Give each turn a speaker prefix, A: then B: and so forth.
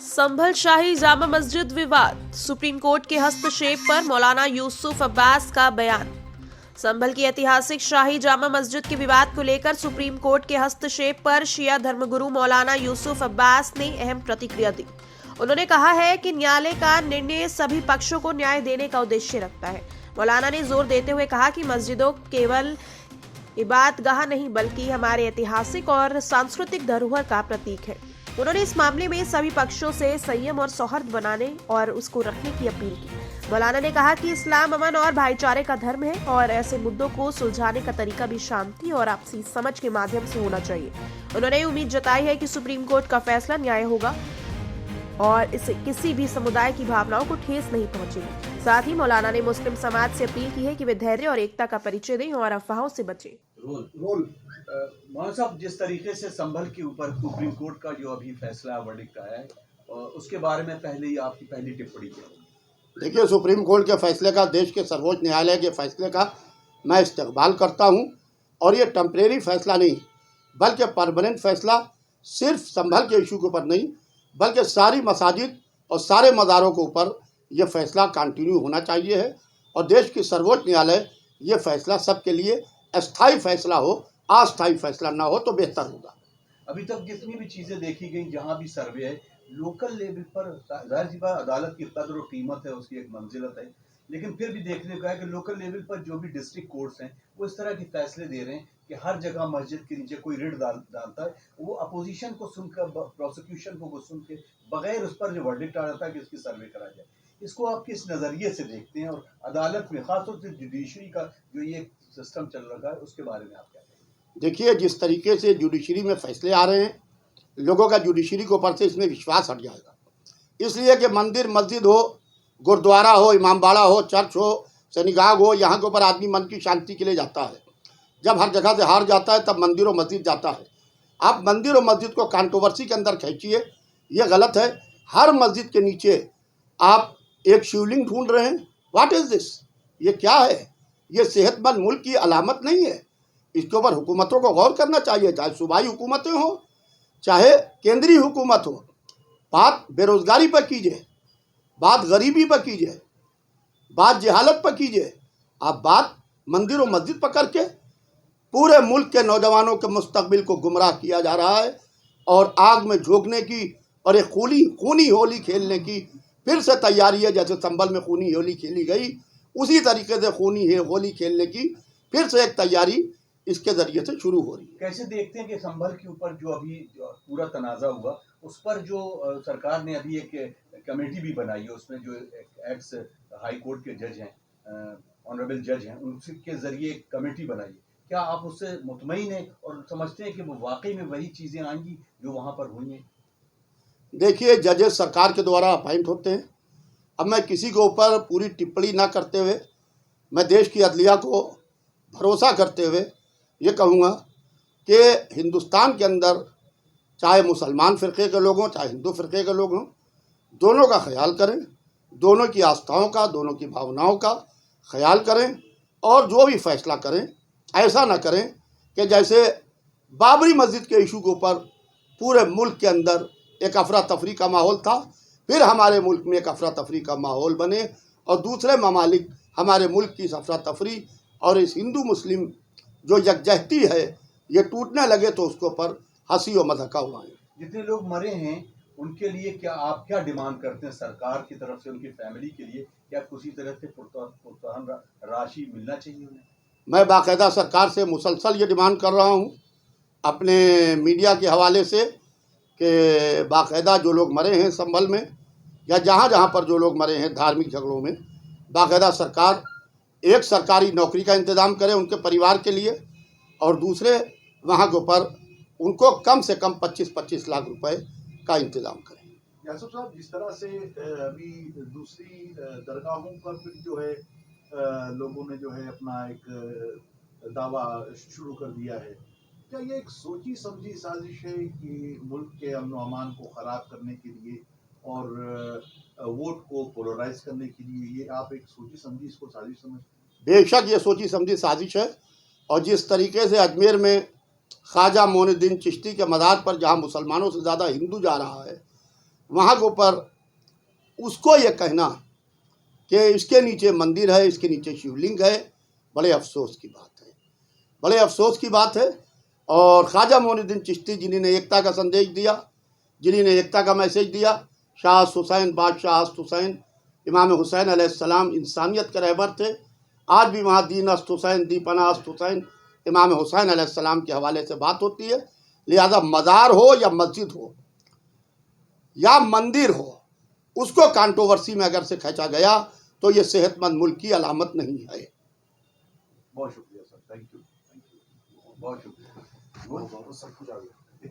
A: संभल शाही जामा मस्जिद विवाद, supreme court के हस्तक्षेप पर मौलाना यूसुफ अब्बास का बयान। संभल की ऐतिहासिक शाही जामा मस्जिद के विवाद को लेकर सुप्रीम कोर्ट के हस्तक्षेप पर शिया धर्मगुरु मौलाना यूसुफ अब्बास ने अहम प्रतिक्रिया दी। उन्होंने कहा है कि न्यायालय का निर्णय सभी पक्षों को न्याय देने का उद्देश्य रखता है। मौलाना ने जोर देते हुए कहा कि मस्जिदों केवल इबादतगाह नहीं बल्कि हमारे ऐतिहासिक और सांस्कृतिक धरोहर का प्रतीक है। उन्होंने इस मामले में सभी पक्षों से संयम और सौहार्द बनाने और उसको रखने की अपील की। मौलाना ने कहा कि इस्लाम अमन और भाईचारे का धर्म है और ऐसे मुद्दों को सुलझाने का तरीका भी शांति और आपसी समझ के माध्यम से होना चाहिए। उन्होंने उम्मीद जताई है कि सुप्रीम कोर्ट का फैसला न्याय होगा और इससे किसी भी समुदाय की भावनाओं को ठेस नहीं पहुंचेगी। साथ ही मौलाना ने मुस्लिम समाज से अपील की है कि वे धैर्य और एकता का परिचय दें और अफवाहों से बचें।
B: मौलाना साहब, जिस तरीके से संभल के ऊपर सुप्रीम कोर्ट का जो अभी फैसला वर्डिक्ट आया है, उसके बारे में पहले ही आपकी पहली टिप्पणी क्या है?
C: देखिए, सुप्रीम कोर्ट के फैसले का, देश के सर्वोच्च न्यायालय के फैसले का मैं इस्तकबाल करता हूं और ये टेम्परेरी फैसला नहीं बल्कि परमानेंट फैसला सिर्फ संभल के इशू के ऊपर नहीं बल्कि सारी मसाजिद और सारे मज़ारों के ऊपर ये फैसला कंटिन्यू होना चाहिए है। और देश की सर्वोच्च न्यायालय ये फैसला सबके लिए अस्थायी फैसला हो, अस्थायी फैसला ना हो तो बेहतर होगा।
B: अभी तक जितनी भी चीज़ें देखी गई, जहाँ भी सर्वे है, लोकल लेवल पर जाहिर सी बात अदालत की कदर और कीमत है, उसकी एक मंजिलत है, लेकिन फिर भी देखने को है कि लोकल लेवल पर जो भी डिस्ट्रिक्ट कोर्ट्स हैं वो इस तरह के फैसले दे रहे हैं कि हर जगह मस्जिद के नीचे कोई रिट डालता है, वो अपोजिशन को सुनकर, प्रोसिक्यूशन को सुन के बगैर उस पर जो वर्डिक्ट आ जाता है कि इसकी सर्वे करा जाए। इसको आप किस नज़रिए से देखते हैं और अदालत में खासतौर से जुडिशरी का जो ये सिस्टम चल रहा है उसके बारे में आप क्या कहेंगे?
C: देखिए, जिस तरीके से जुडिशरी में फैसले आ रहे हैं, लोगों का जुडिशरी के ऊपर से इसमें विश्वास हट जाएगा। इसलिए कि मंदिर मस्जिद हो, गुरुद्वारा हो, इमामबाड़ा हो, चर्च हो, सनिगाह हो, यहाँ के ऊपर आदमी मन की शांति के लिए जाता है। जब हर जगह से हार जाता है तब मंदिर और मस्जिद जाता है। आप मंदिर और मस्जिद को कंट्रोवर्सी के अंदर खींचिए, ये गलत है। हर मस्जिद के नीचे आप एक शिवलिंग ढूंढ रहे हैं। What is this? ये क्या है? ये सेहतमंद मुल्क की अलामत नहीं है। इसके ऊपर हुकूमतों को गौर करना चाहिए, चाहे सूबाई हुकूमतें हों चाहे केंद्रीय हुकूमत हो। बात बेरोज़गारी पर कीजिए, बात गरीबी पर कीजिए, बात जहालत पर कीजिए। आप बात मंदिर और मस्जिद पर करके पूरे मुल्क के नौजवानों के मुस्तकबिल को गुमराह किया जा रहा है और आग में झोंकने की और एक खूनी होली खेलने की फिर से तैयारी है। जैसे संभल में खूनी होली खेली गई, उसी तरीके से खूनी होली खेलने की फिर से एक तैयारी इसके ज़रिए से शुरू हो रही है।
B: कैसे देखते हैं कि संभल के ऊपर जो अभी पूरा तनाज़ा हुआ, उस पर जो सरकार ने अभी एक कमेटी भी बनाई है, उसमें जो एक्स हाई कोर्ट के जज हैं, ऑनरेबल जज हैं, उनके ज़रिए एक कमेटी बनाई है। क्या आप उससे मुतमईन हैं और समझते हैं कि वो वाकई में वही चीज़ें आएंगी जो वहाँ पर हुई हैं?
C: देखिए, जजेस सरकार के द्वारा अपॉइंट होते हैं। अब मैं किसी के ऊपर पूरी टिप्पणी ना करते हुए मैं देश की अदलिया को भरोसा करते हुए ये कहूँगा कि हिंदुस्तान के अंदर चाहे मुसलमान फ़िरक़े के लोग हों चाहे हिंदू फ़िरक़े के लोग हों, दोनों का ख्याल करें, दोनों की आस्थाओं का, दोनों की भावनाओं का ख्याल करें और जो भी फैसला करें ऐसा ना करें कि जैसे बाबरी मस्जिद के इशू के ऊपर पूरे मुल्क के अंदर एक अफरा तफरी का माहौल था, फिर हमारे मुल्क में एक अफरा तफरी का माहौल बने और दूसरे ममालिक हमारे मुल्क की इस अफरा तफरी और इस हिंदू मुस्लिम जो यकजहती है ये टूटने लगे तो उसके ऊपर हंसी और मजाक उड़ाएं।
B: जितने लोग मरे हैं उनके लिए क्या आप क्या डिमांड करते हैं सरकार की तरफ से, उनकी फैमिली के लिए क्या किसी तरह से प्रोत्साहन राशि मिलना चाहिए उन्हें?
C: मैं बाकायदा सरकार से मुसलसल ये डिमांड कर रहा हूँ अपने मीडिया के हवाले से कि बाकायदा जो लोग मरे हैं संभल में या जहाँ जहाँ पर जो लोग मरे हैं धार्मिक झगड़ों में, बाकायदा सरकार एक सरकारी नौकरी का इंतज़ाम करे उनके परिवार के लिए और दूसरे वहाँ के ऊपर उनको कम से कम 25-25 लाख रुपए का इंतज़ाम करें।
D: यासुफ साहब, जिस तरह से अभी दूसरी दरगाहों पर फिर जो है लोगों ने जो है अपना एक दावा शुरू कर दिया है, क्या ये एक सोची समझी साजिश है कि मुल्क के अमन व अमान को ख़राब करने के लिए और वोट को पोलराइज करने के लिए, ये आप एक सोची समझी इसको साजिश समझते हैं?
C: बेशक ये सोची समझी साजिश है और जिस तरीके से अजमेर में ख्वाजा मोइनुद्दीन चिश्ती के मज़ार पर जहाँ मुसलमानों से ज़्यादा हिंदू जा रहा है, वहाँ के ऊपर उसको ये कहना कि इसके नीचे मंदिर है, इसके नीचे शिवलिंग है, बड़े अफसोस की बात है, बड़े अफसोस की बात है। और ख्वाजा मोइनुद्दीन चिश्ती जिन्होंने एकता का संदेश दिया, जिन्होंने एकता का मैसेज दिया, शाह हुसैन, बादशाह हुसैन, इमाम हुसैन अलैहिस्सलाम इंसानियत के रहबर थे। आज भी वहाँ दीन अस्त हुसैन, दी पना अस्त हुसैन, इमाम हुसैन अलैहिस्सलाम के हवाले से बात होती है। लिहाजा मज़ार हो या मस्जिद हो या मंदिर हो, उसको कंट्रोवर्सी में अगर से खींचा गया तो ये सेहतमंद मुल्क की अलामत नहीं है।
B: बहुत शुक्रिया सर, थैंक यू, बहुत शुक्रिया।
D: बहुत सब कुछ आ गया।